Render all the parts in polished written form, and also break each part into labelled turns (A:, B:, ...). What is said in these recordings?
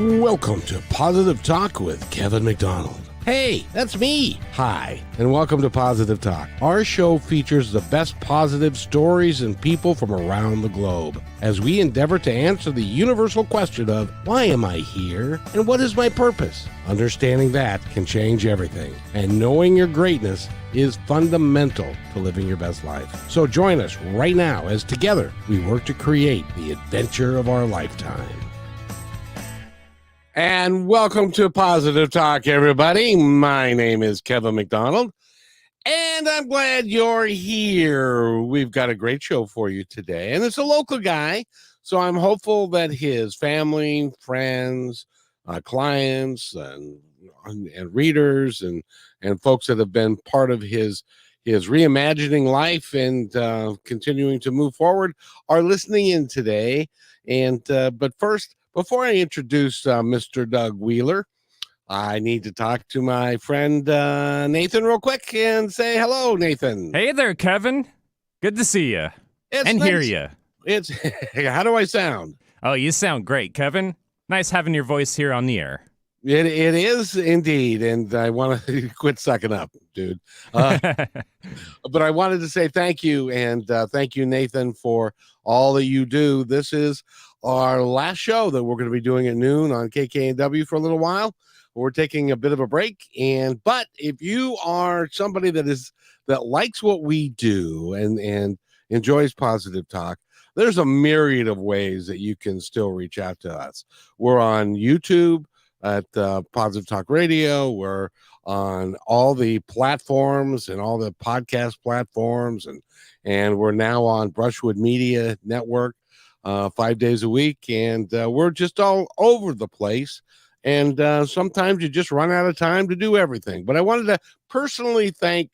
A: Welcome to Positive Talk with Kevin McDonald. Hey, that's me. Hi, and welcome to Positive Talk. Our show features the best positive stories and people from around the globe as we endeavor to answer the universal question of why am I here and what is my purpose? Understanding that can change everything, and knowing your greatness is fundamental to living your best life. So join us right now as together we work to create the adventure of our lifetime. And welcome to Positive Talk, everybody. My name is Kevin McDonald, and I'm glad you're here. We've got a great show for you today, and it's a local guy, so I'm hopeful that his family, friends, clients, and readers, and folks that have been part of his reimagining life and continuing to move forward are listening in today. And but first, before I introduce Mr. Doug Wheeler, I need to talk to my friend Nathan real quick and say hello, Nathan.
B: Hey there, Kevin. Good to see you and
A: nice.
B: Hear you.
A: It's how do I sound?
B: Oh, you sound great, Kevin. Nice having your voice here on the air.
A: It is indeed, and I want to quit sucking up, dude. But I wanted to say thank you, and thank you, Nathan, for all that you do. This is our last show that we're going to be doing at noon on KKNW for a little while. We're taking a bit of a break, but if you are somebody that likes what we do and enjoys Positive Talk, there's a myriad of ways that you can still reach out to us. We're on YouTube at Positive Talk Radio. We're on all the platforms and all the podcast platforms, and we're now on Brushwood Media Network 5 days a week, and we're just all over the place. And sometimes you just run out of time to do everything. But I wanted to personally thank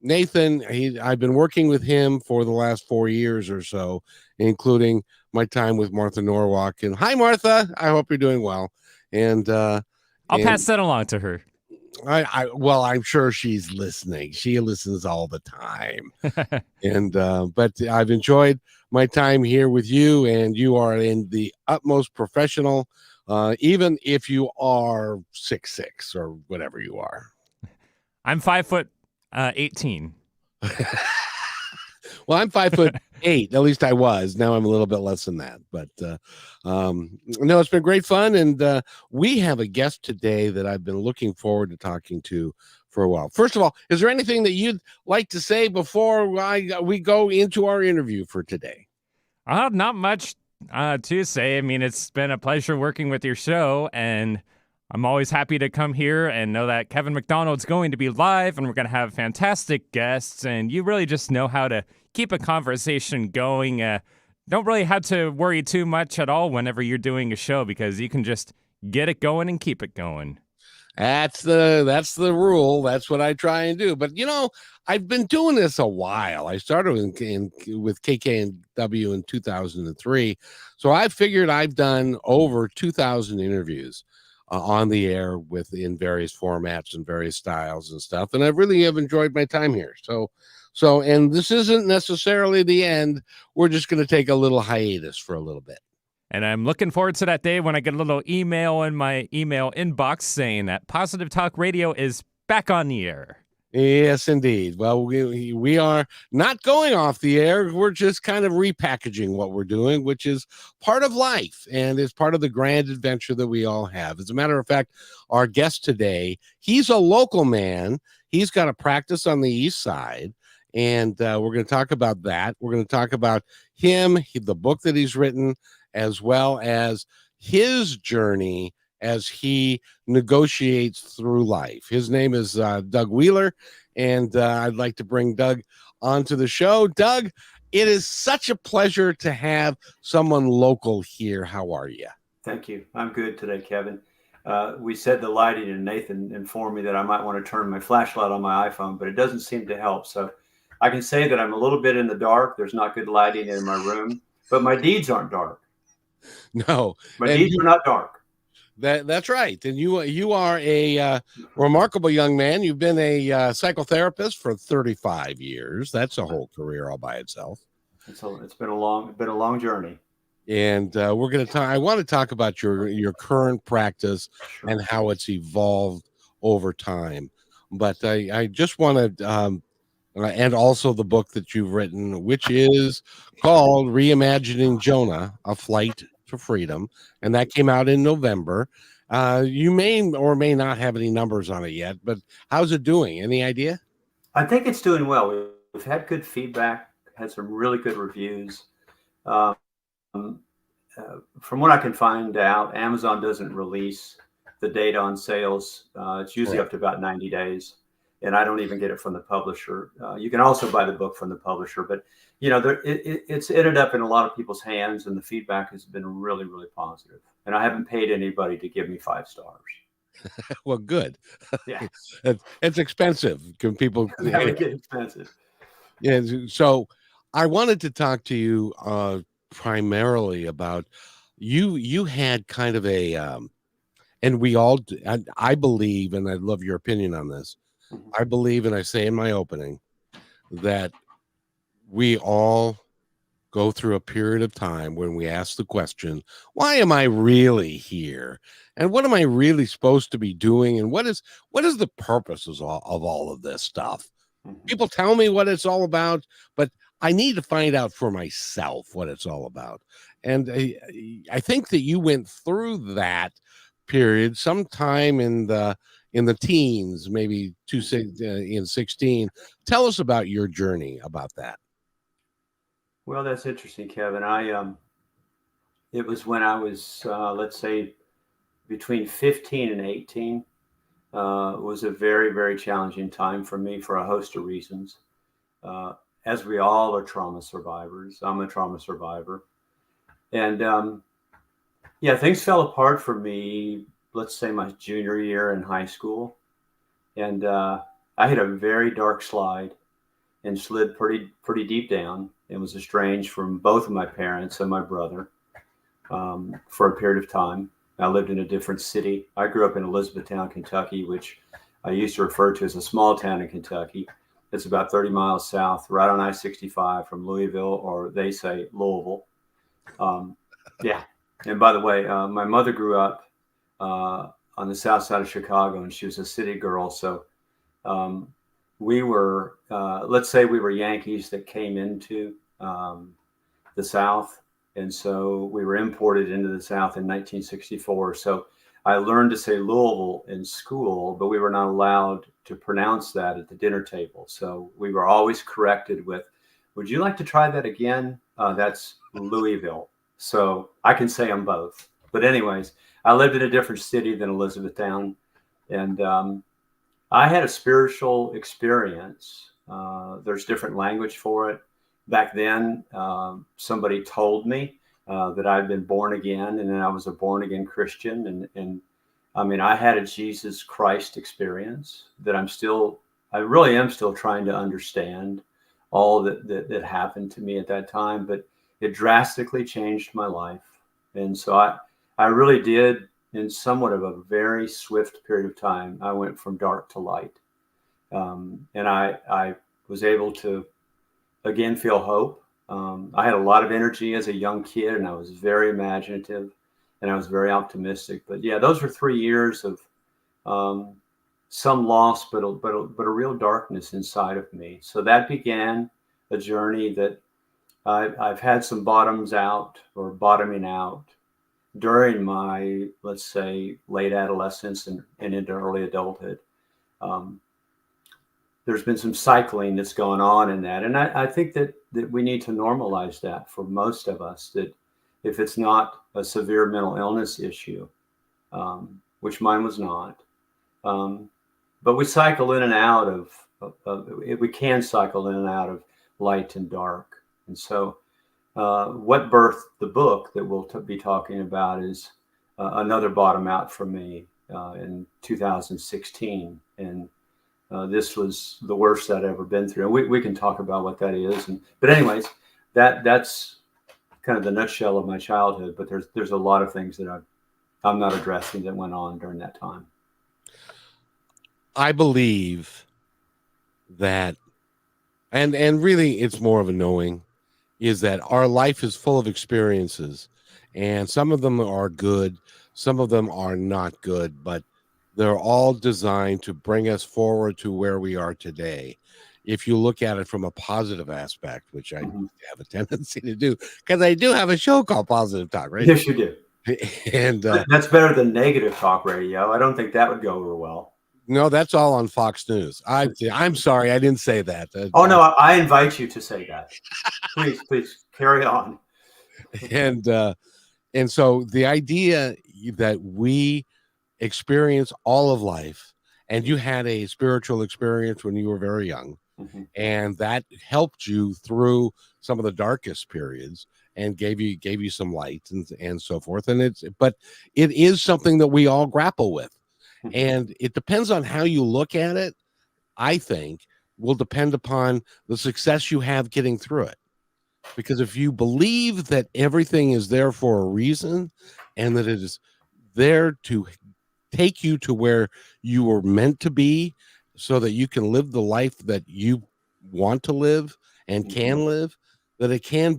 A: Nathan. I've been working with him for the last 4 years or so, including my time with Martha Norwalk. And hi, Martha. I hope you're doing well. And
B: I'll pass that along to her.
A: Well, I'm sure she's listening. She listens all the time. And but I've enjoyed my time here with you, and you are in the utmost professional, even if you are 6'6" or whatever you are.
B: I'm 5'18".
A: Well, I'm 5'8". At least I was. Now I'm a little bit less than that. But no, it's been great fun. And we have a guest today that I've been looking forward to talking to for a while. First of all, is there anything that you'd like to say before we go into our interview for today?
B: Not much to say. I mean, it's been a pleasure working with your show, and I'm always happy to come here and know that Kevin McDonald's going to be live, and we're going to have fantastic guests, and you really just know how to keep a conversation going. Don't really have to worry too much at all whenever you're doing a show, because you can just get it going and keep it going.
A: That's the rule. That's what I try and do. But, I've been doing this a while. I started with KKNW in 2003. So I figured I've done over 2,000 interviews on the air in various formats and various styles and stuff. And I really have enjoyed my time here. So, and this isn't necessarily the end. We're just going to take a little hiatus for a little bit.
B: And I'm looking forward to that day when I get a little email in my email inbox saying that Positive Talk Radio is back on the air.
A: Yes, indeed. Well, we are not going off the air. We're just kind of repackaging what we're doing, which is part of life and is part of the grand adventure that we all have. As a matter of fact, our guest today, he's a local man. He's got a practice on the East Side, and we're going to talk about that. We're going to talk about him, the book that he's written, as well as his journey as he negotiates through life. His name is Doug Wheeler, and I'd like to bring Doug onto the show. Doug, it is such a pleasure to have someone local here. How are you?
C: Thank you. I'm good today, Kevin. We said the lighting, and Nathan informed me that I might want to turn my flashlight on my iPhone, but it doesn't seem to help. So I can say that I'm a little bit in the dark. There's not good lighting in my room, but my deeds aren't dark.
A: No.
C: My deeds are not dark.
A: That's right. And you are a remarkable young man. You've been a psychotherapist for 35 years. That's a whole career all by itself.
C: It's been a long journey.
A: and we're going to talk. I want to talk about your current practice
C: Sure.
A: and how it's evolved over time. But I just want to, and also the book that you've written, which is called Reimagining Jonah: A Flight to Freedom, and that came out in November. You may or may not have any numbers on it yet, but how's it doing? Any idea?
C: I think it's doing well. We've had good feedback, had some really good reviews. Um, from what I can find out, Amazon doesn't release the data on sales. It's usually
A: Correct.
C: up to about 90 days. And I don't even get it from the publisher. You can also buy the book from the publisher, but it's ended up in a lot of people's hands, and the feedback has been really, really positive. And I haven't paid anybody to give me 5 stars.
A: Well, good.
C: Yeah,
A: It's expensive. Can people?
C: that would get expensive.
A: Yeah. So I wanted to talk to you primarily about you. You had kind of a, and we all. I believe, and I'd love your opinion on this.
C: Mhm.
A: I believe, and I say in my opening that we all go through a period of time when we ask the question, why am I really here? And what am I really supposed to be doing? And what is the purpose of all of this stuff?
C: Mhm.
A: People tell me what it's all about, but I need to find out for myself what it's all about. And I think that you went through that period sometime in the teens, maybe in 16. Tell us about your journey about that.
C: Well, that's interesting, Kevin. It was when I was, let's say, between 15 and 18. Was a very, very challenging time for me for a host of reasons. Uh, as we all are trauma survivors, I'm a trauma survivor. And yeah, things fell apart for me, let's say my junior year in high school. And I hit a very dark slide and slid pretty deep down and was estranged from both of my parents and my brother for a period of time. I lived in a different city. I grew up in Elizabethtown, Kentucky, which I used to refer to as a small town in Kentucky. It's about 30 miles south, right on I-65 from Louisville, or they say Louisville. Um, yeah. And by the way, my mother grew up on the south side of Chicago, and she was a city girl. So um, we were, let's say, we were Yankees that came into the South. And so we were imported into the South in 1964. So I learned to say Louisville in school, but we were not allowed to pronounce that at the dinner table. So we were always corrected with, would you like to try that again? That's Louisville. So I can say them both. But, anyways, I lived in a different city than Elizabethtown. And I had a spiritual experience. There's different language for it. Back then, somebody told me that I'd been born again, and then I was a born again Christian. And I mean, I had a Jesus Christ experience that I really am still trying to understand all that happened to me at that time, but it drastically changed my life. And so I really did, in somewhat of a very swift period of time, I went from dark to light. And I was able to again feel hope. I had a lot of energy as a young kid, and I was very imaginative, and I was very optimistic. But yeah, those were 3 years of um, some loss, but a real darkness inside of me. So that began a journey that I've had some bottoms out or bottoming out during my, let's say, late adolescence and into early adulthood. Um, there's been some cycling that's going on in that. And I think that we need to normalize that for most of us, that if it's not a severe mental illness issue, which mine was not, um, but we cycle in and out we can cycle in and out of light and dark. And so what birthed the book that we'll be talking about is another bottom out for me in 2016. And this was the worst I'd ever been through. And we can talk about what that is. But anyways, that's kind of the nutshell of my childhood. But there's a lot of things that I'm not addressing that went on during that time.
A: I believe that, and really it's more of a knowing, is that our life is full of experiences and some of them are good, some of them are not good, but they're all designed to bring us forward to where we are today. If you look at it from a positive aspect, which I
C: Mhm.
A: have a tendency to do, because I do have a show called Positive Talk, right?
C: Yes, you do.
A: And
C: That's better than negative talk radio. I don't think that would go over well.
A: no, that's all on Fox News. I'm sorry, I didn't say that.
C: Oh no, I invite you to say that. Please carry on.
A: and and so the idea that we experience all of life, and you had a spiritual experience when you were very young,
C: Mhm.
A: and that helped you through some of the darkest periods and gave you some light and so forth. And it is something that we all grapple with,
C: Mhm.
A: and it depends on how you look at it. I think will depend upon the success you have getting through it. Because if you believe that everything is there for a reason and that it is there to take you to where you were meant to be so that you can live the life that you want to live and
C: Mhm.
A: can live, that it can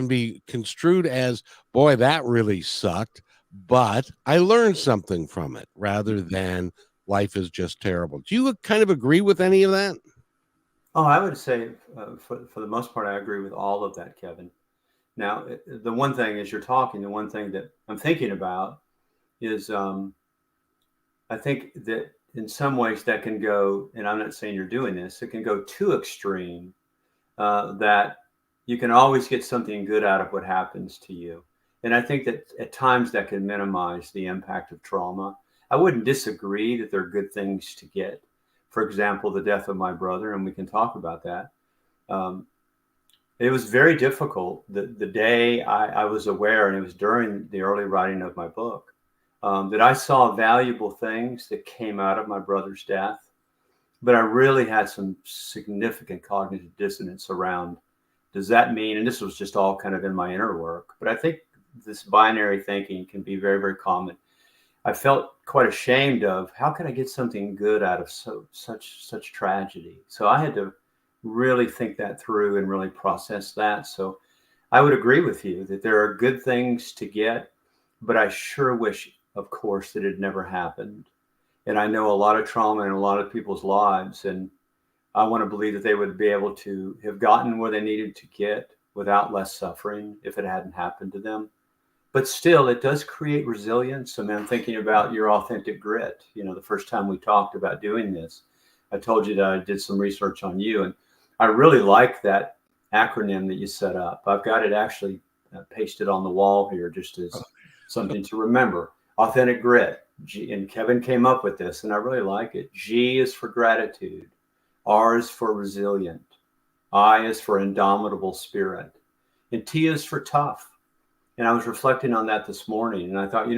A: be construed as, boy, that really sucked, but I learned something from it, rather than life is just terrible. Do you kind of agree with any of that?
C: Oh, I would say for the most part, I agree with all of that, Kevin. Now, the one thing as you're talking, the one thing that I'm thinking about is I think that in some ways that can go, and I'm not saying you're doing this, it can go too extreme, that you can always get something good out of what happens to you. And I think that at times that can minimize the impact of trauma. I wouldn't disagree that there are good things to get. For example, the death of my brother, and we can talk about that. Um, it was very difficult. The day I was aware, and it was during the early writing of my book, that I saw valuable things that came out of my brother's death. But I really had some significant cognitive dissonance around, does that mean, and this was just all kind of in my inner work, but I think this binary thinking can be very, very common. I felt quite ashamed of, how could I get something good out of such tragedy? So I had to really think that through and really process that. So I would agree with you that there are good things to get, but I sure wish, of course, that it never happened. And I know a lot of trauma in a lot of people's lives, and I want to believe that they would be able to have gotten where they needed to get without less suffering if it hadn't happened to them. But still, it does create resilience. I mean, I'm thinking about your authentic grit. You know, the first time we talked about doing this, I told you that I did some research on you, and I really like that acronym that you set up. I've got it actually pasted on the wall here just as something to remember. Authentic grit. G, and Kevin came up with this, and I really like it. G is for gratitude. R is for resilient. I is for indomitable spirit. And T is for tough. And I was reflecting on that this morning, and I thought,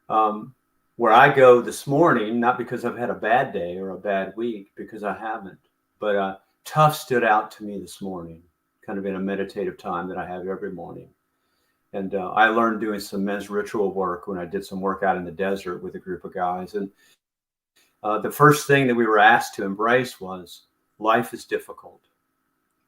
C: um, where I go this morning, not because I've had a bad day or a bad week, because I haven't, but tough stood out to me this morning, kind of in a meditative time that I have every morning. And I learned doing some men's ritual work when I did some work out in the desert with a group of guys. And the first thing that we were asked to embrace was, life is difficult.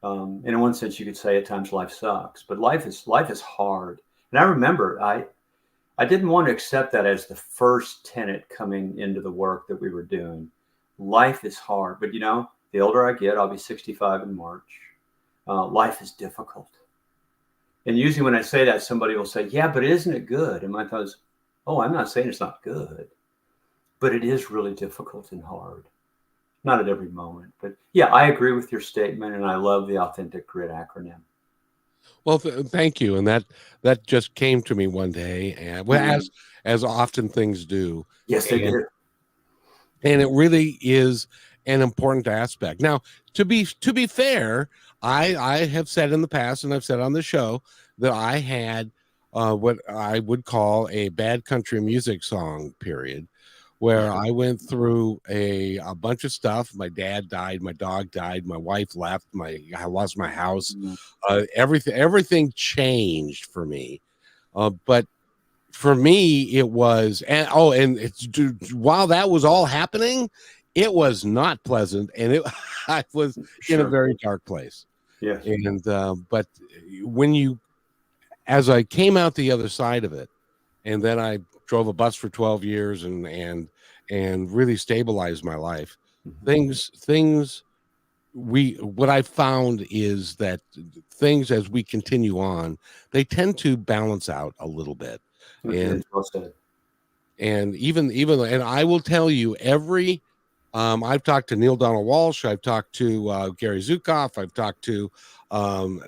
C: And in one sense, you could say at times life sucks, but life is hard. And I remember I didn't want to accept that as the first tenet coming into the work that we were doing. Life is hard, but the older I get, I'll be 65 in March. Life is difficult. And usually when I say that, somebody will say, yeah, but isn't it good? And my thought is, oh, I'm not saying it's not good, but it is really difficult and hard. Not at every moment, but yeah, I agree with your statement, and I love the authentic grit acronym.
A: Well, thank you. And that just came to me one day, and well,
C: Mhm.
A: as often things do,
C: Yes, they
A: and
C: do.
A: and it really is an important aspect. Now, to be fair, I have said in the past, and I've said on the show, that I had what I would call a bad country music song period, where I went through a bunch of stuff. My dad died, my dog died, my wife left, I lost my house.
C: Mhm.
A: Everything changed for me. But for me, it was, and it's, dude, while that was all happening, it was not pleasant, and I was in a
C: Sure.
A: very dark place.
C: Yes.
A: And but when you as I came out the other side of it, and then I drove a bus for 12 years and really stabilized my life. Things what I found is that things, as we continue on, they tend to balance out a little bit.
C: Okay,
A: And
C: that's well said.
A: even and I will tell you, every I've talked to Neil Donald Walsh, I've talked to Gary Zukav, I've talked to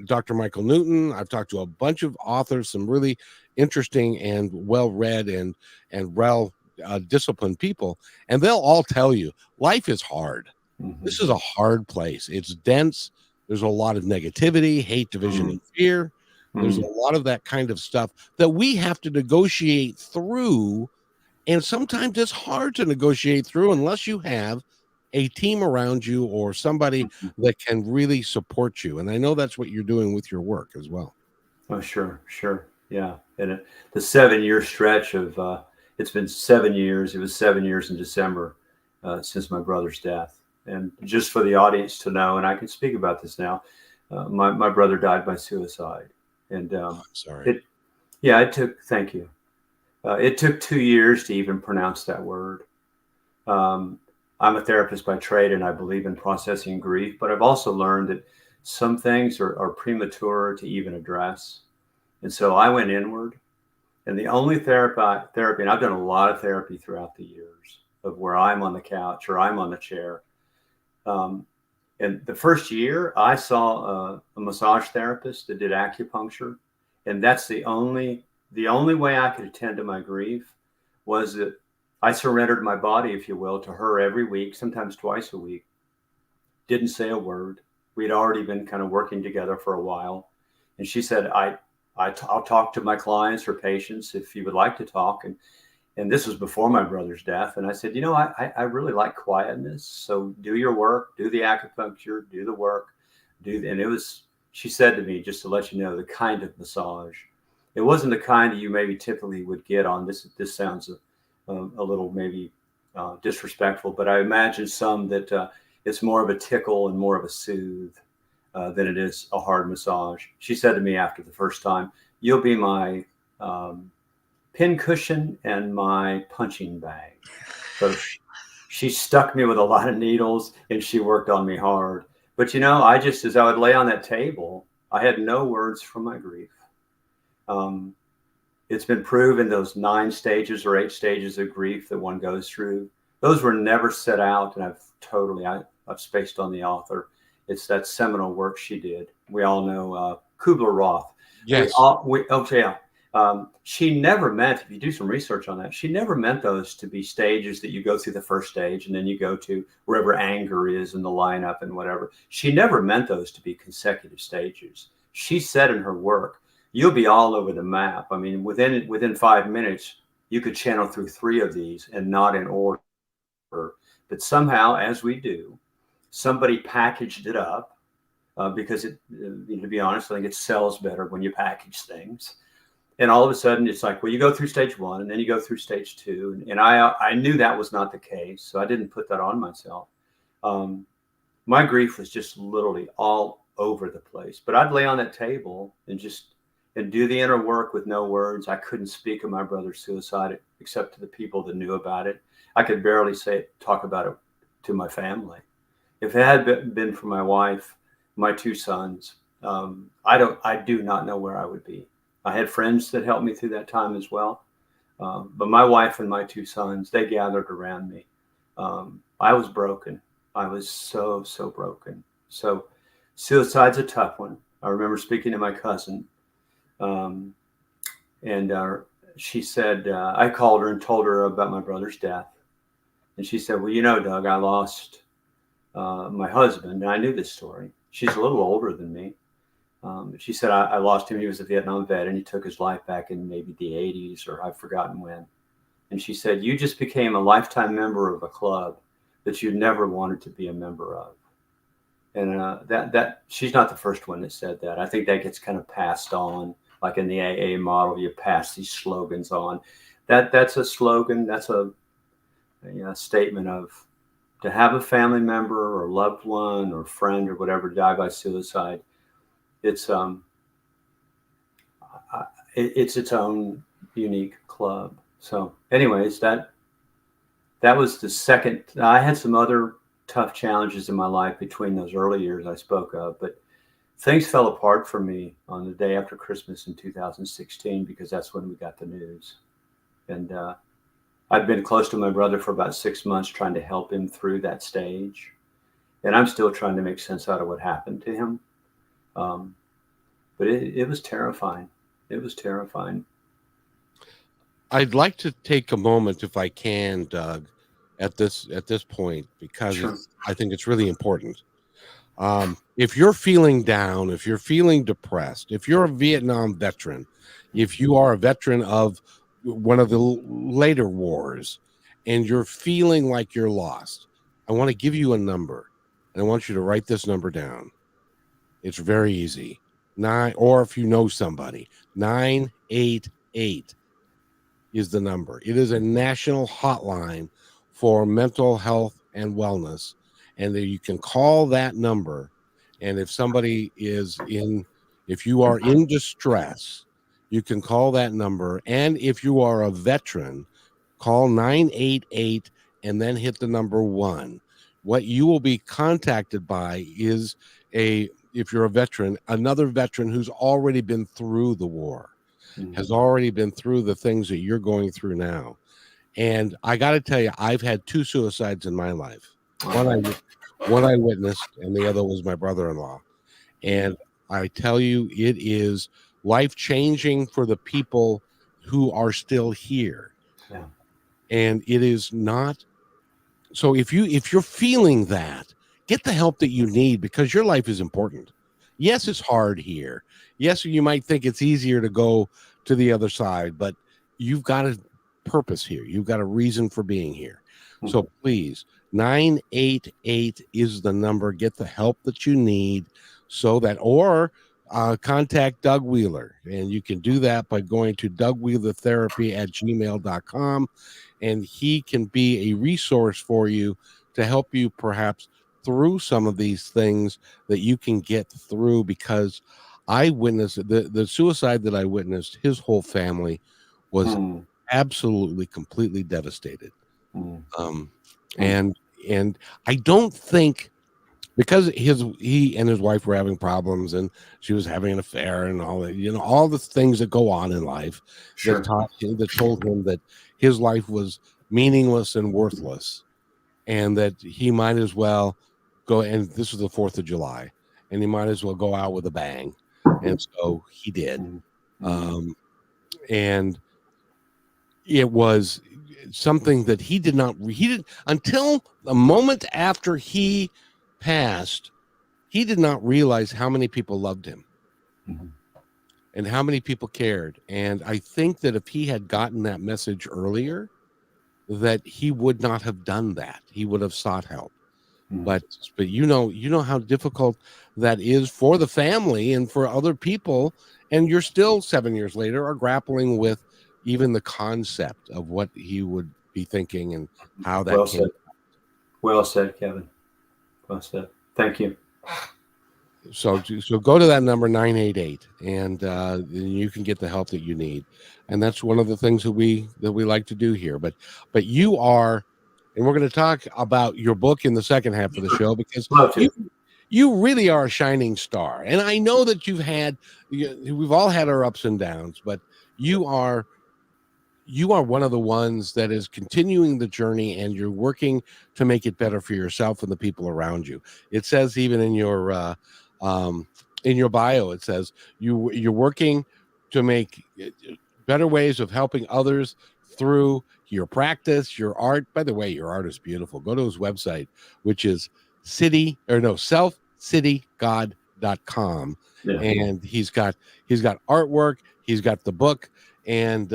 A: Dr. Michael Newton, I've talked to a bunch of authors, some really interesting and well read and well disciplined people, and they'll all tell you life is hard. This is a hard place. It's dense. There's a lot of negativity, hate, division, and fear. There's a lot of that kind of stuff that we have to negotiate through. And sometimes it's hard to negotiate through unless you have a team around you or somebody that can really support you. And I know that's what you're doing with your work as well.
C: Oh, sure. Yeah. And the 7-year stretch of, it's been 7 years. It was 7 years in December since my brother's death. And just for the audience to know, and I can speak about this now, my brother died by suicide. And
A: I'm sorry.
C: thank you. It took 2 years to even pronounce that word. I'm a therapist by trade, and I believe in processing grief, but I've also learned that some things are premature to even address. And so I went inward, and the only therapy, and I've done a lot of therapy throughout the years of where I'm on the couch or I'm on the chair. And the first year I saw a massage therapist that did acupuncture. And that's the only way I could attend to my grief was that I surrendered my body, if you will, to her every week, sometimes twice a week. Didn't say a word. We'd already been kind of working together for a while. And she said, I'll talk to my clients or patients if you would like to talk. And this was before my brother's death. And I said, I really like quietness. So do your work, do the acupuncture, do the work, she said to me, just to let you know, the kind of massage. It wasn't the kind that you maybe typically would get on this. This sounds a little maybe disrespectful, but I imagine some that it's more of a tickle and more of a soothe than it is a hard massage. She said to me after the first time, you'll be my pin cushion and my punching bag. So she stuck me with a lot of needles and she worked on me hard. But as I would lay on that table, I had no words for my grief. It's been proven those 9 stages or 8 stages of grief that one goes through, those were never set out. And I've spaced on the author. It's that seminal work she did. We all know Kubler-Ross.
A: Yes.
C: She never meant, if you do some research on that, she never meant those to be stages that you go through the first stage and then you go to wherever anger is in the lineup and whatever. She never meant those to be consecutive stages. She said in her work, you'll be all over the map. I mean, within 5 minutes, you could channel through 3 of these and not in order. But somehow, as we do, somebody packaged it up because to be honest, I think it sells better when you package things. And all of a sudden it's like, well, you go through stage 1 and then you go through stage 2. And I knew that was not the case. So I didn't put that on myself. My grief was just literally all over the place, but I'd lay on that table and do the inner work with no words. I couldn't speak of my brother's suicide except to the people that knew about it. I could barely talk about it to my family. If it had been for my wife, my 2 sons, I do not know where I would be. I had friends that helped me through that time as well. But my wife and my 2 sons, they gathered around me. I was broken. I was so broken. So suicide's a tough one. I remember speaking to my cousin. She said, I called her and told her about my brother's death. And she said, well, Doug, I lost my husband. And I knew this story. She's a little older than me. She said, I lost him. He was a Vietnam vet and he took his life back in maybe the 80s or I've forgotten when. And she said, you just became a lifetime member of a club that you never wanted to be a member of. And that she's not the first one that said that. I think that gets kind of passed on, like in the AA model, you pass these slogans on. That's a slogan. That's a statement of to have a family member or loved one or friend or whatever die by suicide. It's it's its own unique club. So, anyways, that was the second. I had some other tough challenges in my life between those early years I spoke of, but things fell apart for me on the day after Christmas in 2016 because that's when we got the news. And I'd been close to my brother for about 6 months trying to help him through that stage. And I'm still trying to make sense out of what happened to him. But it was terrifying. It was terrifying.
A: I'd like to take a moment, if I can, Doug, at this point, because
C: Sure.
A: I think it's really important. If you're feeling down, if you're feeling depressed, if you're a Vietnam veteran, if you are a veteran of one of the later wars, and you're feeling like you're lost, I want to give you a number, and I want you to write this number down. It's very easy. Or if you know somebody, 988 is the number. It is a national hotline for mental health and wellness, and you can call that number. And if somebody if you are in distress, you can call that number. And if you are a veteran, call 988 and then hit the number 1. What you will be contacted by is if you're a veteran, another veteran who's already been through the war, has already been through the things that you're going through now. And I got to tell you, I've had 2 suicides in my life. One I witnessed, and the other was my brother-in-law. And I tell you, it is life-changing for the people who are still here.
C: Yeah.
A: And it is not. So if you're feeling that, get the help that you need, because your life is important. Yes, it's hard here. Yes, you might think it's easier to go to the other side, but you've got a purpose here. You've got a reason for being here. So please, 988 is the number. Get the help that you need, or contact Doug Wheeler. And you can do that by going to dougwheelertherapy@gmail.com. And he can be a resource for you to help you perhaps through some of these things that you can get through, because I witnessed the suicide that I witnessed. His whole family was absolutely, completely devastated. And I don't think, because he and his wife were having problems, and she was having an affair, and all that, all the things that go on in life,
C: Sure.
A: that told him that his life was meaningless and worthless, and that he might as well go. And this was the 4th of July, and he might as well go out with a bang. And so he did. And it was something that he didn't until a moment after he passed. He did not realize how many people loved him and how many people cared. And I think that if he had gotten that message earlier, that he would not have done that. He would have sought help. But you know how difficult that is for the family and for other people. And you're still 7 years later are grappling with even the concept of what he would be thinking and how that came.
C: Well said, Kevin. Well said. Thank you.
A: So go to that number 988, and you can get the help that you need. And that's one of the things that we like to do here. But you are, and we're going to talk about your book in the second half of the show, because you really are a shining star. And I know that we've all had our ups and downs, but you are one of the ones that is continuing the journey, and you're working to make it better for yourself and the people around you. It says even in your bio, it says you're working to make better ways of helping others through your practice, your art. By the way, your art is beautiful. Go to his website, which is selfcitygod.com. And he's got artwork, he's got the book, and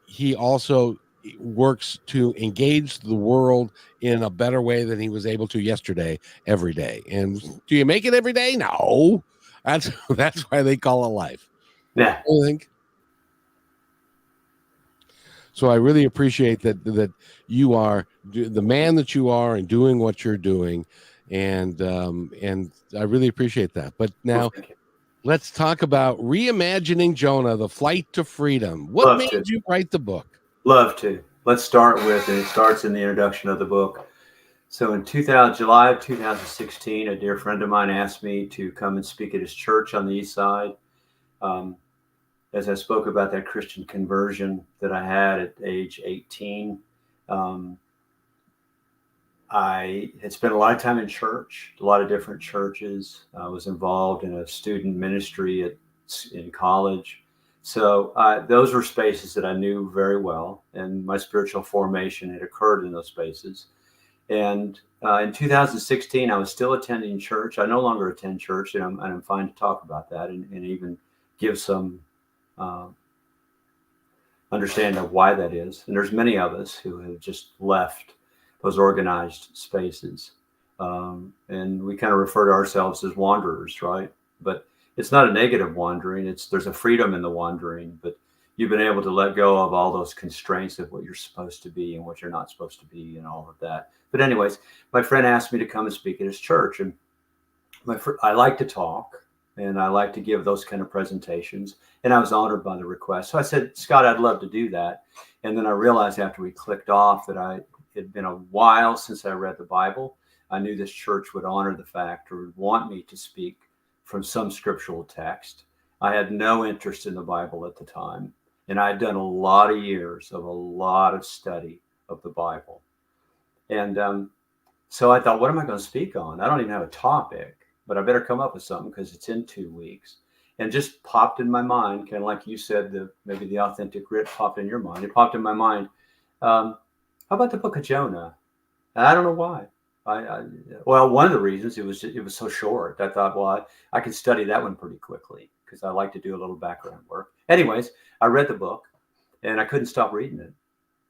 A: he also works to engage the world in a better way than he was able to yesterday, every day. And do you make it every day? No. That's why they call it life.
C: Yeah.
A: I think. So I really appreciate that you are the man that you are and doing what you're doing. And I really appreciate that. But now, Let's talk about Reimagining Jonah, The Flight to Freedom. What
C: Love
A: made
C: to.
A: you write the book?
C: Love to. Let's start with, and it starts in the introduction of the book. So in July of 2016, a dear friend of mine asked me to come and speak at his church on the East Side. As I spoke about that Christian conversion that I had at age 18, I had spent a lot of time in church, a lot of different churches. I was involved in a student ministry in college. So those were spaces that I knew very well, and my spiritual formation had occurred in those spaces. And in 2016, I was still attending church. I no longer attend church, and I'm fine to talk about that and even give some understanding of why that is. And there's many of us who have just left those organized spaces. And we kind of refer to ourselves as wanderers, right? But it's not a negative wandering. There's a freedom in the wandering, but you've been able to let go of all those constraints of what you're supposed to be and what you're not supposed to be and all of that. But anyways, my friend asked me to come and speak at his church, and I like to talk and I like to give those kind of presentations. And I was honored by the request. So I said, Scott, I'd love to do that. And then I realized after we clicked off that it had been a while since I read the Bible. I knew this church would honor the fact or would want me to speak from some scriptural text. I had no interest in the Bible at the time. And I had done a lot of years of a lot of study of the Bible. And so I thought, what am I going to speak on? I don't even have a topic, but I better come up with something because it's in 2 weeks. And just popped in my mind, kind of like you said, maybe the authentic grit popped in your mind. It popped in my mind. How about the book of Jonah? And I don't know why. Well, one of the reasons it was so short. I thought, well, I can study that one pretty quickly because I like to do a little background work. Anyways, I read the book and I couldn't stop reading it.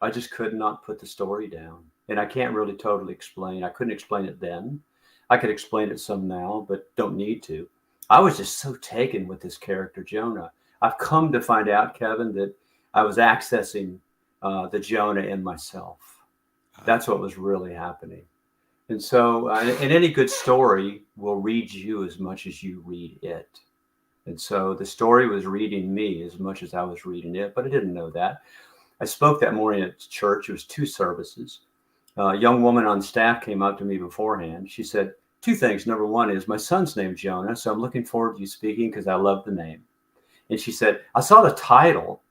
C: I just could not put the story down. And I can't really totally explain. I couldn't explain it then. I could explain it some now, but don't need to. I was just so taken with this character, Jonah. I've come to find out, Kevin, that I was accessing the Jonah in myself. That's what was really happening. And so, and any good story will read you as much as you read it. And so the story was reading me as much as I was reading it, but I didn't know that. I spoke that morning at church. It was 2 services. A young woman on staff came up to me beforehand. She said 2 things. Number one is, my son's named Jonah, so I'm looking forward to you speaking because I love the name. And she said, I saw the title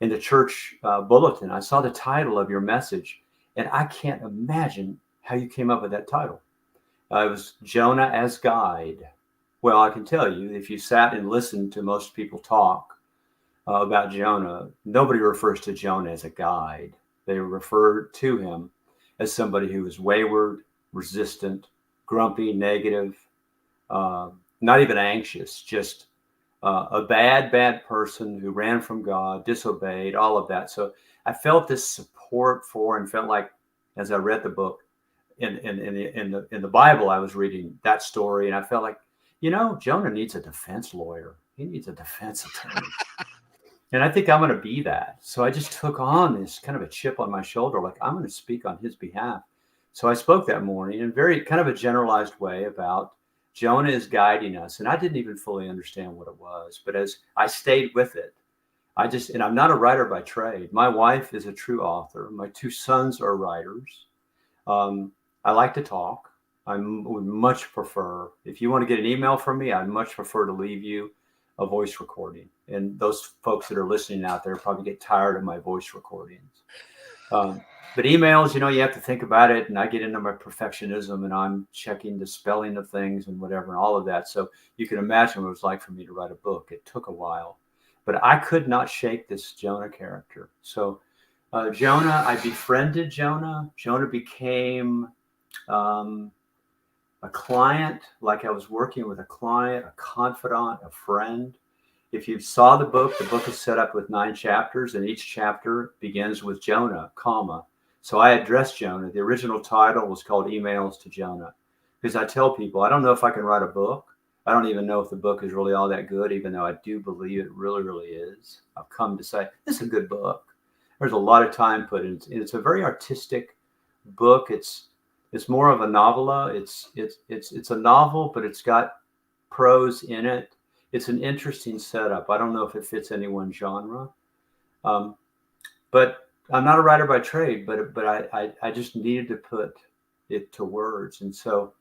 C: in the church bulletin. I saw the title of your message, and I can't imagine how you came up with that title. It was Jonah as Guide. Well, I can tell you, if you sat and listened to most people talk about Jonah, nobody refers to Jonah as a guide. They refer to him as somebody who is wayward, resistant, grumpy, negative, not even anxious, just a bad person who ran from God, disobeyed, all of that. So I felt this support for, and felt like, as I read the book in the Bible, I was reading that story, and I felt like, Jonah needs a defense lawyer. He needs a defense attorney. And I think I'm going to be that. So I just took on this kind of a chip on my shoulder, like I'm going to speak on his behalf. So I spoke that morning in very kind of a generalized way about Jonah is guiding us. And I didn't even fully understand what it was. But as I stayed with it, and I'm not a writer by trade. My wife is a true author. My 2 sons are writers. I like to talk. Would much prefer, if you want to get an email from me, I'd much prefer to leave you a voice recording. And those folks that are listening out there probably get tired of my voice recordings. But emails, you have to think about it. And I get into my perfectionism and I'm checking the spelling of things and whatever and all of that. So you can imagine what it was like for me to write a book. It took a while, but I could not shake this Jonah character. So Jonah, I befriended Jonah. Jonah became a client, like I was working with a client, a confidant, a friend. If you saw the book is set up with 9 chapters, and each chapter begins with Jonah, comma. So I addressed Jonah. The original title was called Emails to Jonah, because I tell people, I don't know if I can write a book. I don't even know if the book is really all that good, even though I do believe it really, really is. I've come to say, this is a good book. There's a lot of time put in. It's a very artistic book. It's more of a novella. It's a novel, but it's got prose in it. It's an interesting setup. I don't know if it fits any one genre, um, but I'm not a writer by trade. But I just needed to put it to words, and so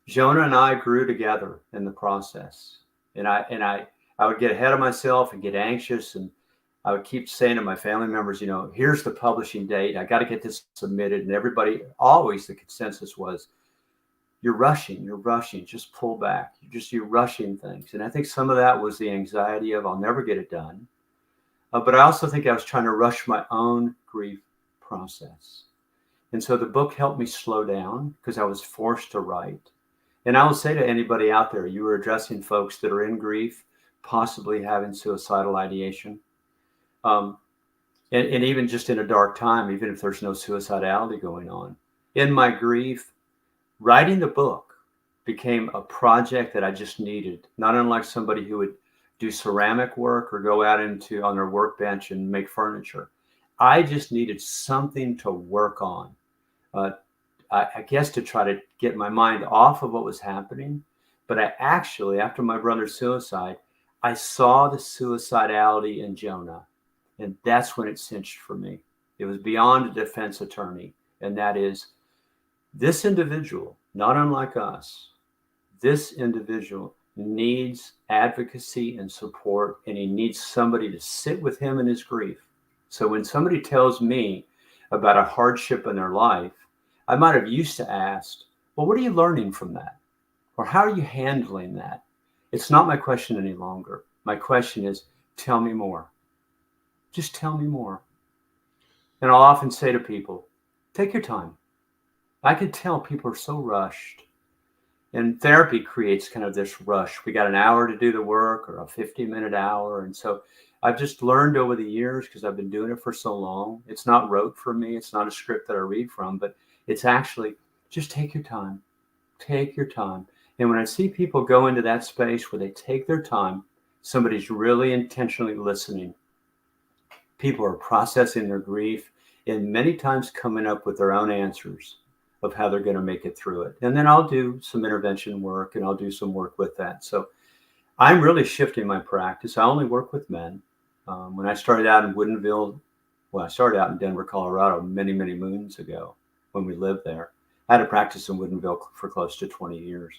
C: Jonah and I grew together in the process. And I would get ahead of myself and get anxious, and I would keep saying to my family members, here's the publishing date. I got to get this submitted. And everybody, always the consensus was, you're rushing, just pull back. You're rushing things. And I think some of that was the anxiety of I'll never get it done. But I also think I was trying to rush my own grief process. And so the book helped me slow down because I was forced to write. And I will say to anybody out there, you are addressing folks that are in grief, possibly having suicidal ideation. And even just in a dark time, even if there's no suicidality going on. In my grief, writing the book became a project that I just needed, not unlike somebody who would do ceramic work or go out on their workbench and make furniture. I just needed something to work on. I guess to try to get my mind off of what was happening. But I actually, after my brother's suicide, I saw the suicidality in Jonah. And that's when it cinched for me. It was beyond a defense attorney. And that is, this individual, not unlike us, this individual needs advocacy and support, and he needs somebody to sit with him in his grief. So when somebody tells me about a hardship in their life, I might have used to ask, well, what are you learning from that? Or how are you handling that? It's not my question any longer. My question is, tell me more. Just tell me more. And I'll often say to people, take your time. I can tell people are so rushed. And therapy creates kind of this rush. We got an hour to do the work or a 50-minute hour. And so I've just learned over the years, because I've been doing it for so long. It's not rote for me. It's not a script that I read from, but it's actually just take your time. Take your time. And when I see people go into that space where they take their time, somebody's really intentionally listening. People are processing their grief and many times coming up with their own answers of how they're going to make it through it. And then I'll do some intervention work, and I'll do some work with that. So I'm really shifting my practice. I only work with men. When I started out in Woodinville, I started out in Denver, Colorado many, many moons ago when we lived there. I had a practice in Woodinville for close to 20 years.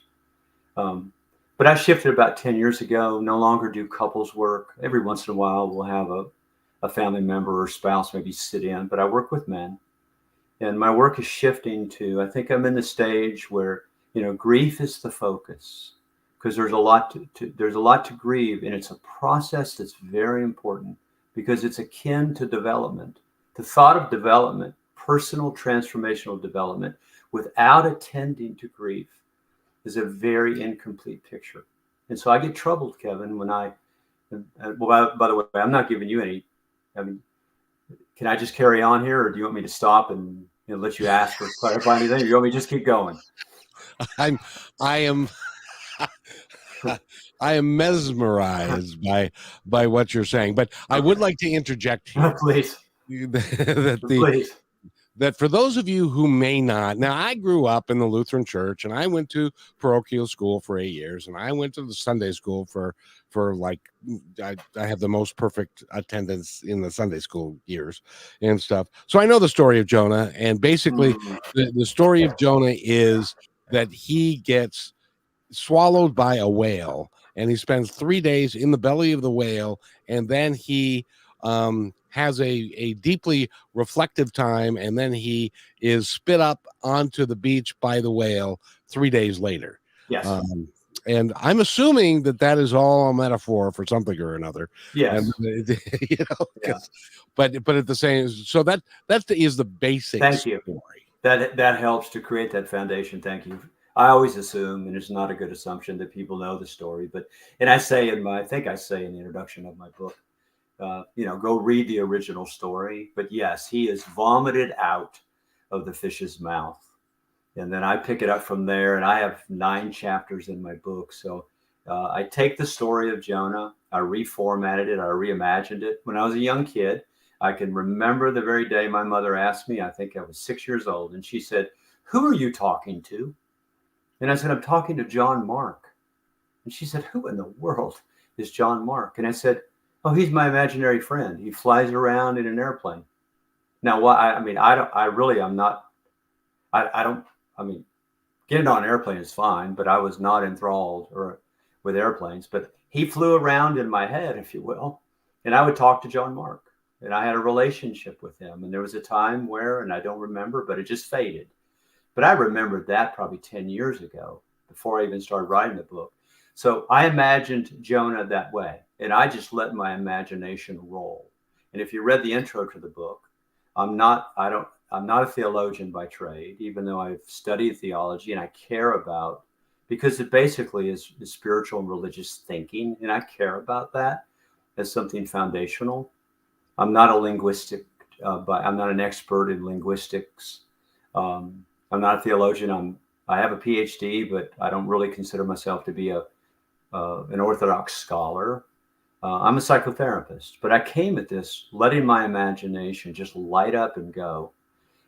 C: But I shifted about 10 years ago, no longer do couples work. Every once in a while, we'll have a family member or spouse maybe sit in, but I work with men. And my work is shifting to, I think I'm in the stage where, grief is the focus, because there's a lot to grieve. And it's a process that's very important because it's akin to development. The thought of development, personal transformational development, without attending to grief is a very incomplete picture. And so I get troubled, Kevin, when by the way, I'm not giving you any, can I just carry on here, or do you want me to stop and let you ask or clarify anything? Or you want me to just keep going?
A: I am I am mesmerized by what you're saying, but I would like to interject here.
C: Please. Please.
A: That for those of you who may not, now I grew up in the Lutheran church, and I went to parochial school for 8 years, and I went to the Sunday school for like, I have the most perfect attendance in the Sunday school years and stuff. So I know the story of Jonah, and basically the story of Jonah is that he gets swallowed by a whale, and he spends 3 days in the belly of the whale, and then he has a deeply reflective time, and then he is spit up onto the beach by the whale 3 days later.
C: Yes.
A: And I'm assuming that is all a metaphor for something or another.
C: Yes.
A: And,
C: yeah.
A: But at the same, so that is the basic
C: Thank you.
A: story.
C: That helps to create that foundation. Thank you. I always assume, and it's not a good assumption, that people know the story, and I say I think I say in the introduction of my book, go read the original story. But yes, he is vomited out of the fish's mouth. And then I pick it up from there, and I have 9 chapters in my book. So I take the story of Jonah, I reformatted it, I reimagined it. When I was a young kid, I can remember the very day my mother asked me, I think I was 6 years old, and she said, "Who are you talking to?" And I said, "I'm talking to John Mark." And she said, "Who in the world is John Mark. And I said, oh, he's my imaginary friend. He flies around in an airplane. Now, what I mean, I'm not, I don't, I mean, getting on an airplane is fine, but I was not enthralled or with airplanes. But he flew around in my head, if you will, and I would talk to John Mark, and I had a relationship with him. And there was a time where, and I don't remember, but it just faded. But I remembered that probably 10 years ago, before I even started writing the book. So I imagined Jonah that way, and I just let my imagination roll. And if you read the intro to the book, I'm not a theologian by trade, even though I've studied theology and I care about, because it basically is spiritual and religious thinking, and I care about that as something foundational. I'm not a linguistic, but I'm not an expert in linguistics. I'm not a theologian. I have a PhD, but I don't really consider myself to be an orthodox scholar. I'm a psychotherapist, but I came at this letting my imagination just light up and go.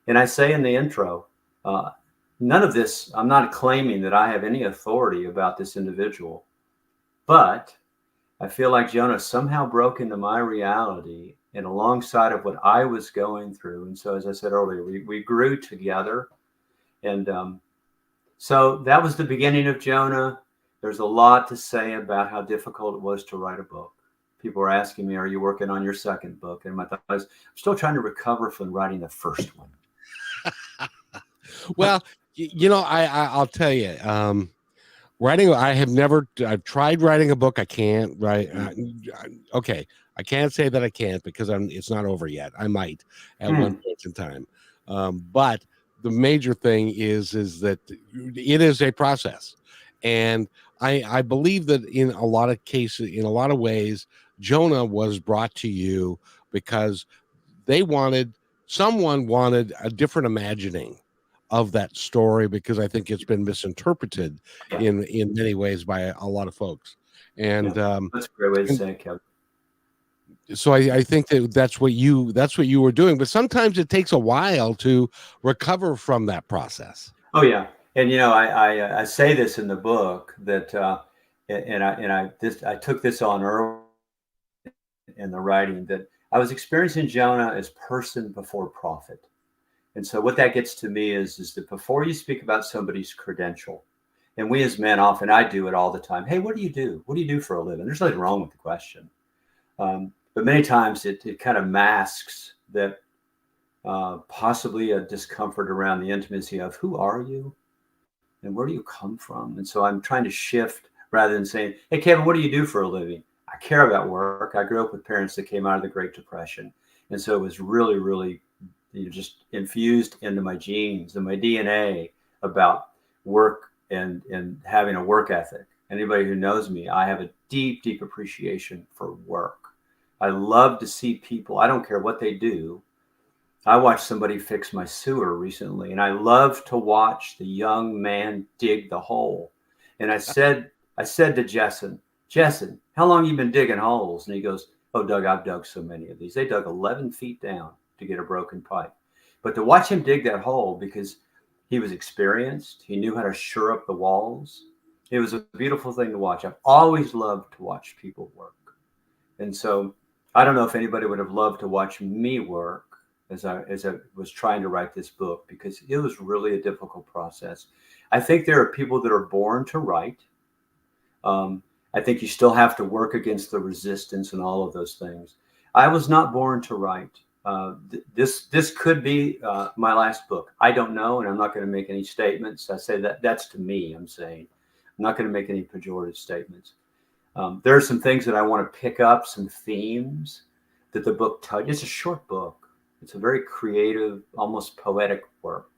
C: And I say in the intro, none of this, I'm not claiming that I have any authority about this individual, but I feel like Jonah somehow broke into my reality and alongside of what I was going through. And so, as I said earlier, we grew together. And so that was the beginning of Jonah. There's a lot to say about how difficult it was to write a book. People were asking me, are you working on your second book? And my thought was, I'm still trying to recover from writing the first one.
A: Well, I'll tell you, writing, I've tried writing a book. I can't write. Okay. I can't say that I can't because it's not over yet. I might at one point in time. But the major thing is that it is a process. And I believe that in a lot of cases, in a lot of ways, Jonah was brought to you because someone wanted a different imagining of that story, because I think it's been misinterpreted in many ways by a lot of folks. And
C: that's a great way to say it, Kevin.
A: So I think that's what you were doing, but sometimes it takes a while to recover from that process.
C: Oh yeah, and I say this in the book that I took this on early in the writing, that I was experiencing Jonah as person before prophet. And so what that gets to me is that before you speak about somebody's credential, and we as men often, I do it all the time. Hey, what do you do? What do you do for a living? There's nothing wrong with the question. But many times it kind of masks that possibly a discomfort around the intimacy of who are you and where do you come from? And so I'm trying to shift rather than saying, hey, Kevin, what do you do for a living? I care about work. I grew up with parents that came out of the Great Depression. And so it was really, really just infused into my genes and my DNA about work and having a work ethic. Anybody who knows me, I have a deep, deep appreciation for work. I love to see people, I don't care what they do. I watched somebody fix my sewer recently, and I love to watch the young man dig the hole. And I said to Jessen, how long have you been digging holes? And he goes, oh, Doug, I've dug so many of these. They dug 11 feet down to get a broken pipe. But to watch him dig that hole, because he was experienced, he knew how to shore up the walls. It was a beautiful thing to watch. I've always loved to watch people work. And so I don't know if anybody would have loved to watch me work as I was trying to write this book, because it was really a difficult process. I think there are people that are born to write. I think you still have to work against the resistance and all of those things. I was not born to write. This could be my last book. I don't know, and I'm not going to make any statements. I say that's to me. I'm saying I'm not going to make any pejorative statements. There are some things that I want to pick up, some themes that the book touches. It's a short book. It's a very creative, almost poetic work.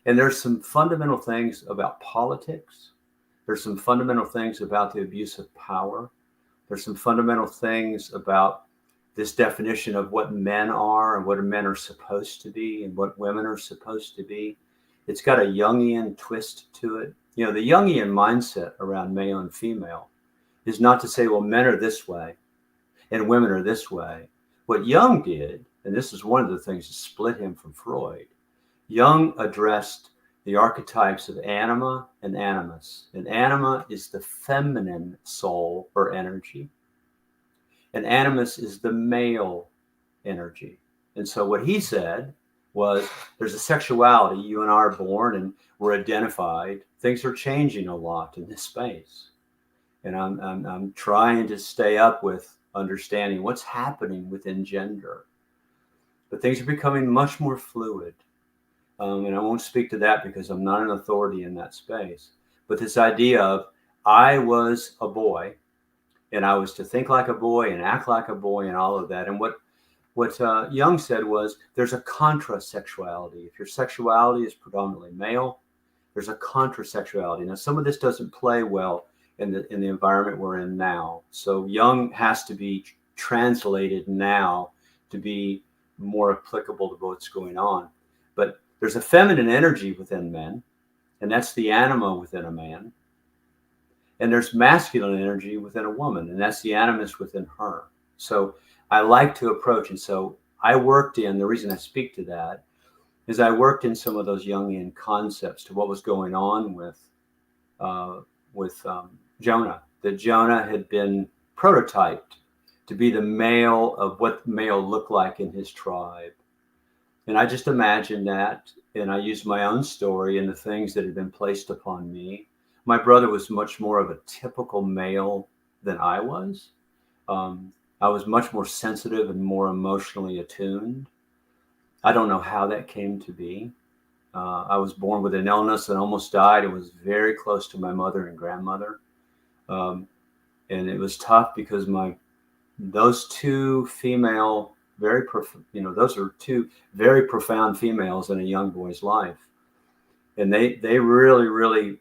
C: And there's some fundamental things about politics. There's some fundamental things about the abuse of power. There's some fundamental things about this definition of what men are and what men are supposed to be and what women are supposed to be. It's got a Jungian twist to it. The Jungian mindset around male and female is not to say, well, men are this way and women are this way. What Jung did, and this is one of the things that split him from Freud, Jung addressed the archetypes of anima and animus. And anima is the feminine soul or energy. and animus is the male energy. And so what he said was, there's a sexuality. You and I are born and we're identified. Things are changing a lot in this space. And I'm trying to stay up with understanding what's happening within gender. But things are becoming much more fluid. And I won't speak to that because I'm not an authority in that space. But this idea of, I was a boy and I was to think like a boy and act like a boy and all of that. And what Jung said was, there's a contrasexuality. If your sexuality is predominantly male, there's a contrasexuality. Now, some of this doesn't play well in the environment we're in now. So Jung has to be translated now to be more applicable to what's going on. But there's a feminine energy within men, and that's the anima within a man. And there's masculine energy within a woman, and that's the animus within her. So I like to approach, and so I worked in, the reason I speak to that is I worked in some of those Jungian concepts to what was going on with Jonah. That Jonah had been prototyped to be the male of what male looked like in his tribe. And I just imagined that, and I used my own story and the things that had been placed upon me. My brother was much more of a typical male than I was. I was much more sensitive and more emotionally attuned. I don't know how that came to be. I was born with an illness and almost died. It was very close to my mother and grandmother. And it was tough because those two female, those are two very profound females in a young boy's life. And they really, really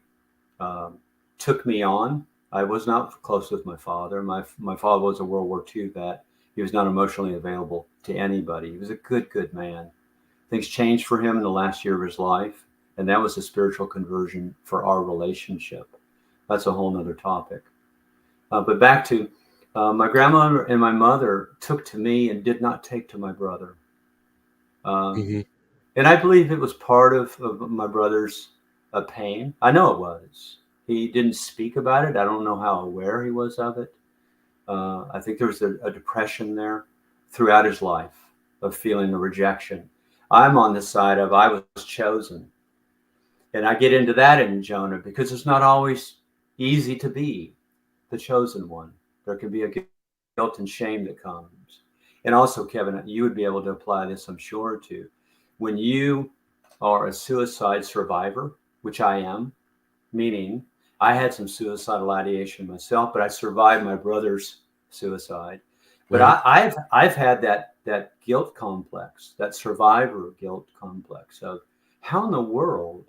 C: took me on. I was not close with my father. My father was a World War II vet. He was not emotionally available to anybody. He was a good man. Things changed for him in the last year of his life, and that was a spiritual conversion for our relationship. That's a whole nother topic. But back to my grandmother and my mother took to me and did not take to my brother. And I believe it was part of my brother's pain. I know it was. He didn't speak about it. I don't know how aware he was of it. I think there was a depression there throughout his life of feeling the rejection. I'm on the side of, I was chosen. And I get into that in Jonah because it's not always easy to be the chosen one. There can be a guilt and shame that comes. And also, Kevin, you would be able to apply this, I'm sure, to when you are a suicide survivor, which I am, meaning I had some suicidal ideation myself, but I survived my brother's suicide. But I've had that guilt complex, that survivor guilt complex of, how in the world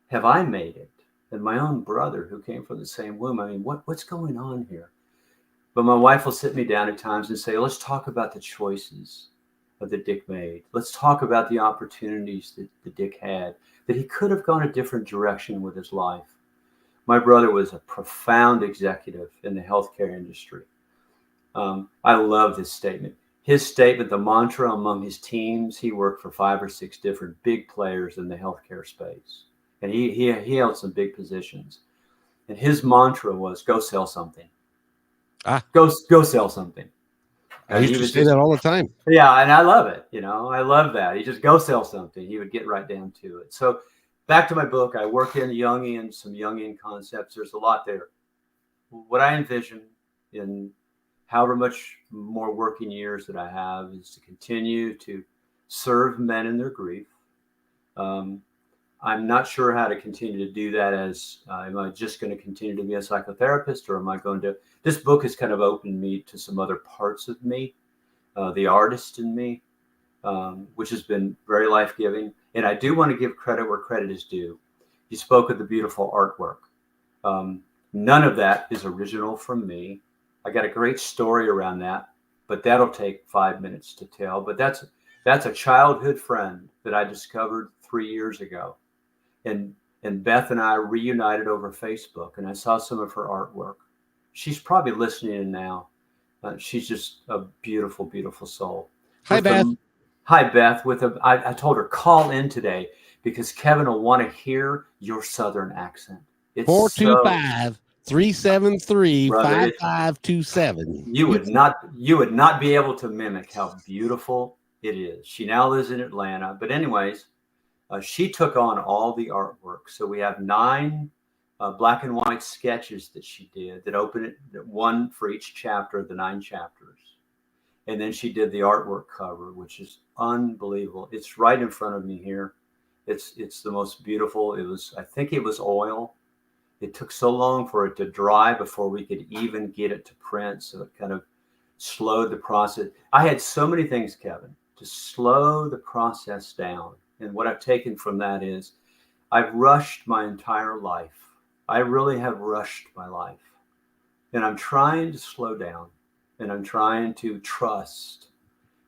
C: have I made it? And my own brother, who came from the same womb, I mean, what's going on here? But my wife will sit me down at times and say, let's talk about the choices that Dick made. Let's talk about the opportunities that Dick had, that he could have gone a different direction with his life. My brother was a profound executive in the healthcare industry. I love this statement. His statement, the mantra among his teams, he worked for 5 or 6 different big players in the healthcare space. And he held some big positions. And his mantra was, go sell something. Go sell something.
A: I used to say that all the time.
C: Yeah, and I love it. I love that. He just go sell something. He would get right down to it. So back to my book, I work in some Jungian concepts. There's a lot there. What I envision in however much more working years that I have is to continue to serve men in their grief. I'm not sure how to continue to do that am I just going to continue to be a psychotherapist, or am I going to, this book has kind of opened me to some other parts of me, the artist in me, which has been very life-giving. And I do want to give credit where credit is due. You spoke of the beautiful artwork. None of that is original from me. I got a great story around that, but that'll take 5 minutes to tell. But that's a childhood friend that I discovered 3 years ago. And Beth and I reunited over Facebook, and I saw some of her artwork. She's probably listening in now. She's just a beautiful, beautiful soul.
A: Hi, Beth.
C: Hi, Beth. I told her, call in today because Kevin will want to hear your Southern accent. It's
A: 425
C: Brother,
A: 373-5527.
C: you would not be able to mimic how beautiful it is. She now lives in Atlanta. But anyways, she took on all the artwork. So we have 9 black and white sketches that she did that open it, one for each chapter of the 9 chapters. And then she did the artwork cover, which is unbelievable. It's right in front of me here. It's the most beautiful. I think it was oil. It took so long for it to dry before we could even get it to print. So it kind of slowed the process. I had so many things, Kevin, to slow the process down. And what I've taken from that is I've rushed my entire life. I really have rushed my life. And I'm trying to slow down, and I'm trying to trust.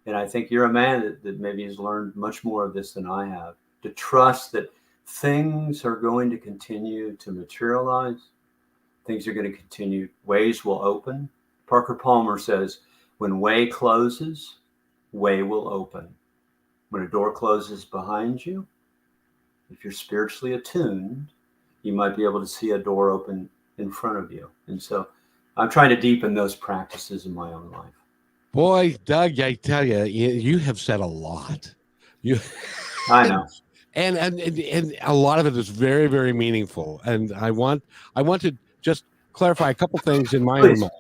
C: And I think you're a man that maybe has learned much more of this than I have, to trust that things are going to continue to materialize. Things are going to continue. Ways will open. Parker Palmer says, when way closes, way will open. When a door closes behind you, if you're spiritually attuned, you might be able to see a door open in front of you. And so I'm trying to deepen those practices in my own life.
A: Boy, Doug, I tell you, you have said a lot.
C: I know.
A: And a lot of it is very, very meaningful. And I want to just clarify a couple things in my own mind.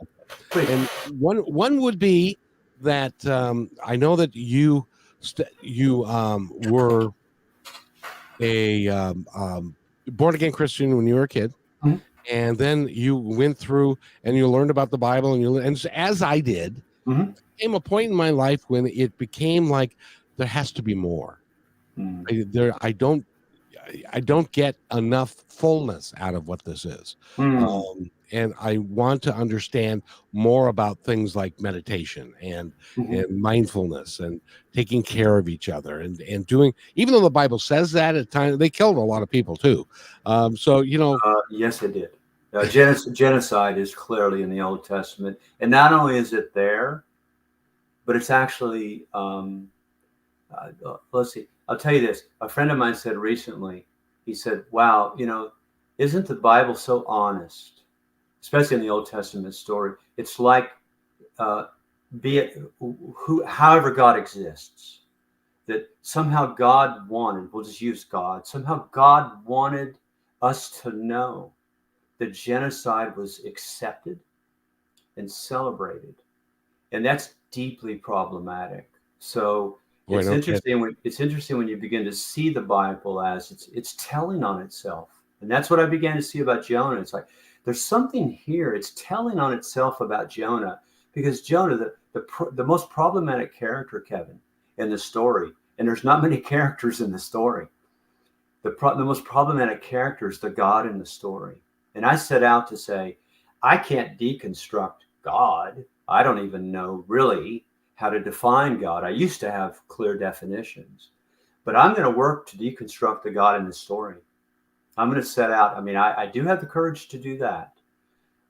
C: Please.
A: And one would be that I know that you were a born again Christian when you were a kid,
C: Mhm.
A: and then you went through and you learned about the Bible, and as I did,
C: Mhm.
A: came a point in my life when it became like there has to be more. I don't get enough fullness out of what this is. And I want to understand more about things like meditation and mindfulness and taking care of each other and doing, even though the Bible says that at times, they killed a lot of people too. So,
C: Yes, it did. Genocide is clearly in the Old Testament. And not only is it there, but it's actually, let's see, I'll tell you this. A friend of mine said recently, he said, wow, isn't the Bible so honest, especially in the Old Testament story? It's like, be it however God exists, that somehow God wanted, we'll just use God, somehow God wanted us to know that genocide was accepted and celebrated. And that's deeply problematic. So it's interesting when you begin to see the Bible as it's telling on itself. And that's what I began to see about Jonah. It's like there's something here. It's telling on itself about Jonah, because Jonah, the most problematic character, Kevin, in the story, and there's not many characters in the story. The most problematic character is the God in the story. And I set out to say, I can't deconstruct God. I don't even know really how to define God. I used to have clear definitions, but I'm going to work to deconstruct the God in the story. I'm going to set out. I mean, I do have the courage to do that.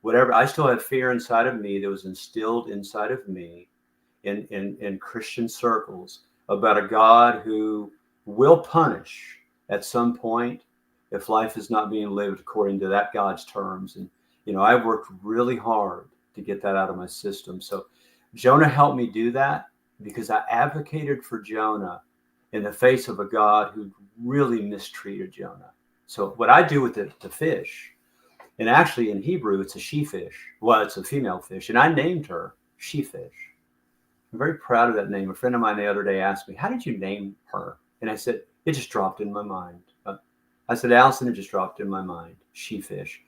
C: Whatever, I still have fear inside of me that was instilled inside of me in Christian circles about a God who will punish at some point if life is not being lived according to that God's terms. And, I've worked really hard to get that out of my system. So Jonah helped me do that because I advocated for Jonah in the face of a God who really mistreated Jonah. So what I do with the fish, and actually in Hebrew, it's a she-fish. Well, it's a female fish. And I named her she-fish. I'm very proud of that name. A friend of mine the other day asked me, how did you name her? And I said, it just dropped in my mind. I said, Allison, it just dropped in my mind. She-fish.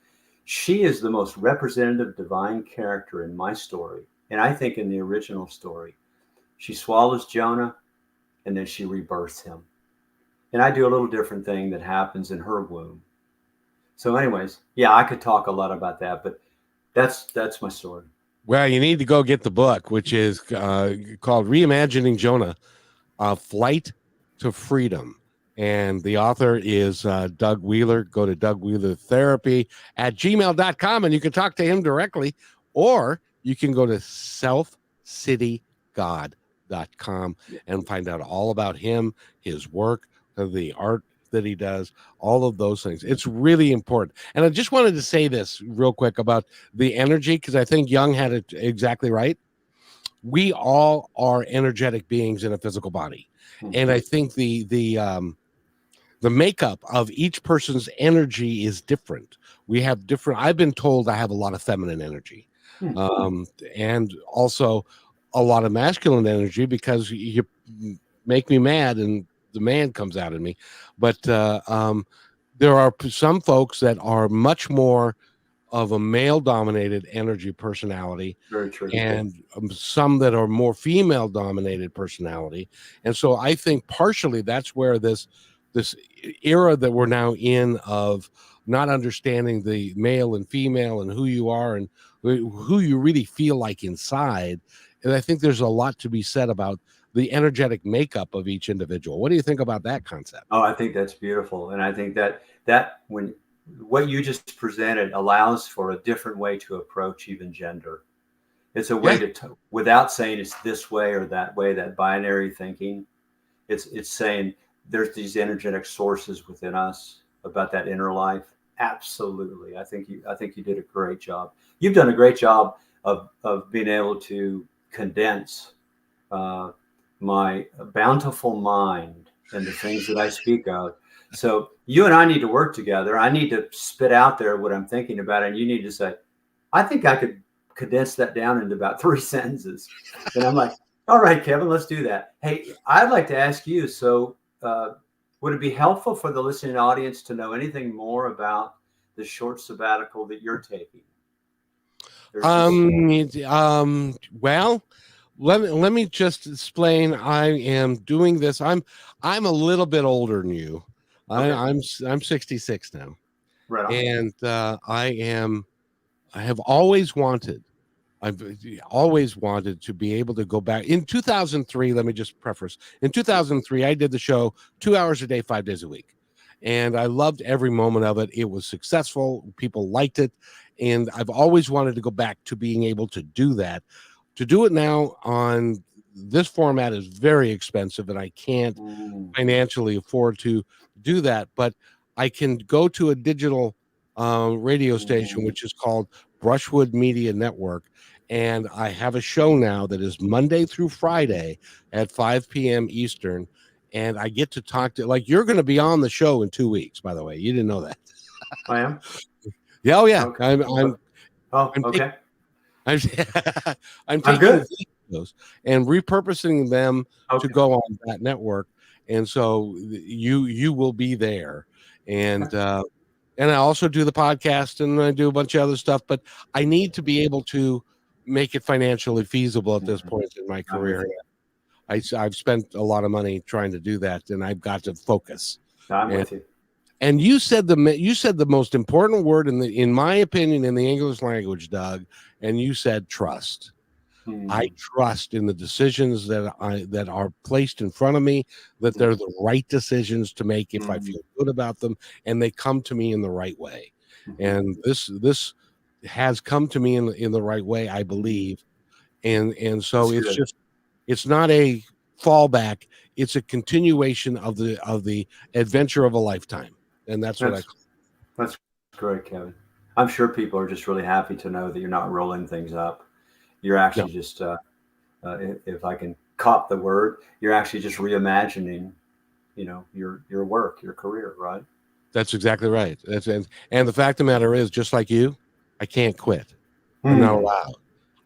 C: She is the most representative divine character in my story. And I think in the original story, she swallows Jonah and then she rebirths him. And I do a little different thing that happens in her womb. So anyways, yeah, I could talk a lot about that, but that's my story.
A: Well, you need to go get the book, which is called Reimagining Jonah, Flight to Freedom. And the author is Doug Wheeler. Go to dougwheelertherapy@gmail.com and you can talk to him directly, or you can go to selfcitygod.com and find out all about him, his work, the art that he does, all of those things. It's really important. And I just wanted to say this real quick about the energy, because I think Jung had it exactly right. We all are energetic beings in a physical body. And I think the makeup of each person's energy is different. We have different, I've been told I have a lot of feminine energy, um, and also a lot of masculine energy, because you make me mad and the man comes out in me. But there are some folks that are much more of a male dominated energy personality,
C: Very true.
A: and some that are more female dominated personality. And so I think partially that's where this era that we're now in, of not understanding the male and female and who you are and who you really feel like inside. And I think there's a lot to be said about the energetic makeup of each individual. What do you think about that concept?
C: Oh, I think that's beautiful. And I think that when what you just presented allows for a different way to approach even gender. It's a way
A: Yeah.
C: without saying it's this way or that way, that binary thinking. It's saying there's these energetic sources within us, about that inner life. Absolutely. I think you did a great job. You've done a great job of being able to condense uh, my bountiful mind and the things that I speak of. So you and I need to work together. I need to spit out there what I'm thinking about, and you need to say, I think I could condense that down into about 3 sentences. And I'm like, all right, Kevin, let's do that. Hey, I'd like to ask you, so would it be helpful for the listening audience to know anything more about the short sabbatical that you're taking?
A: Well, let me just explain. I am doing this. I'm a little bit older than you.
C: Okay.
A: I'm 66 now,
C: Right on.
A: and I have always wanted. I've always wanted to be able to go back. In 2003, let me just preface. In 2003, I did the show 2 hours a day, 5 days a week. And I loved every moment of it. It was successful. People liked it. And I've always wanted to go back to being able to do that. To do it now on this format is very expensive, and I can't financially afford to do that. But I can go to a digital radio station, which is called Brushwood Media Network. And I have a show now that is Monday through Friday at 5 p.m. Eastern. And I get to talk to, like, you're going to be on the show in 2 weeks, by the way. You didn't know that.
C: I am.
A: Yeah. Oh, yeah.
C: Okay.
A: I'm
C: Okay.
A: I'm, I'm
C: I'm
A: taking
C: good.
A: those and repurposing them to
C: Okay.
A: go on that network. And so you will be there. And I also do the podcast, and I do a bunch of other stuff, but I need to be able to make it financially feasible at this point in my
C: I'm with
A: career.
C: you.
A: I've spent a lot of money trying to do that, and I've got to focus.
C: I'm
A: And
C: with you.
A: and you said the most important word in my opinion in the English language, Doug, and you said trust. I trust in the decisions that are placed in front of me, that they're the right decisions to make if I feel good about them, and they come to me in the right way. And this has come to me in the right way, I believe. And so
C: That's good.
A: it's not a fallback, it's a continuation of the adventure of a lifetime. And that's what I
C: That's that's great, Kevin. I'm sure people are just really happy to know that you're not rolling things up. You're
A: no,
C: actually just, if I can cop the word, you're actually just reimagining, your work, your career, right?
A: that's exactly right. And the fact of the matter is, just like you, I can't quit. I'm not
C: Hmm.
A: allowed.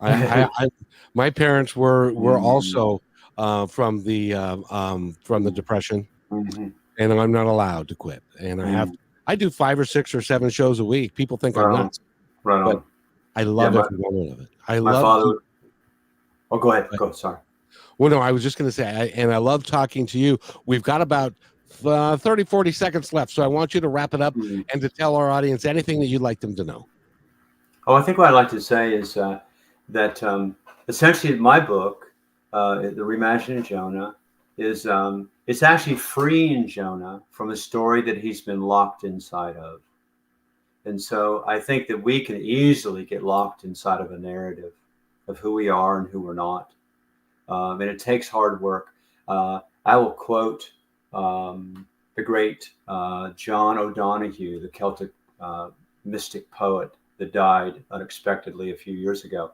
A: I my parents were
C: Hmm.
A: also from the Depression,
C: Hmm.
A: and I'm not allowed to quit. And
C: Hmm.
A: I do 5 or 6 or 7 shows a week. People think
C: Right
A: I'm
C: on.
A: nuts,
C: Right
A: but
C: on.
A: I
C: Yeah,
A: love
C: my
A: every moment of it. I
C: my
A: love
C: father. Oh, go ahead. Go. Sorry.
A: well, no, I was just going to say, and I love talking to you. We've got about 30, 40 seconds left. So I want you to wrap it up
C: Hmm.
A: and to tell our audience anything that you'd like them to know.
C: Oh, I think what I'd like to say is that essentially my book, The Reimagining Jonah, is it's actually freeing Jonah from a story that he's been locked inside of. And so I think that we can easily get locked inside of a narrative of who we are and who we're not. And it takes hard work. I will quote the great John O'Donohue, the Celtic mystic poet that died unexpectedly a few years ago.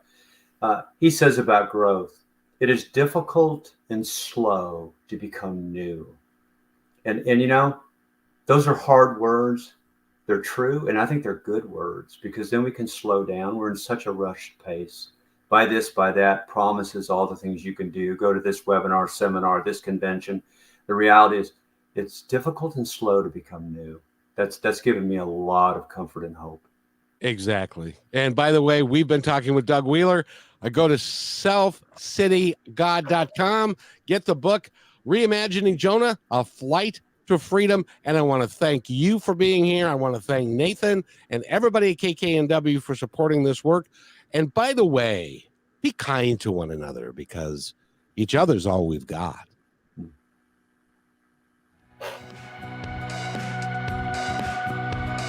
C: He says about growth, it is difficult and slow to become new. And you know, those are hard words. They're true. And I think they're good words because then we can slow down. We're in such a rushed pace. Buy this, buy that, promises, all the things you can do. Go to this webinar, seminar, this convention. The reality is it's difficult and slow to become new. That's given me a lot of comfort and hope.
A: Exactly. And by the way, we've been talking with Doug Wheeler. I go to selfcitygod.com, get the book, Reimagining Jonah, A Flight to Freedom. And I want to thank you for being here. I want to thank Nathan and everybody at KKNW for supporting this work. And by the way, be kind to one another because each other's all we've got.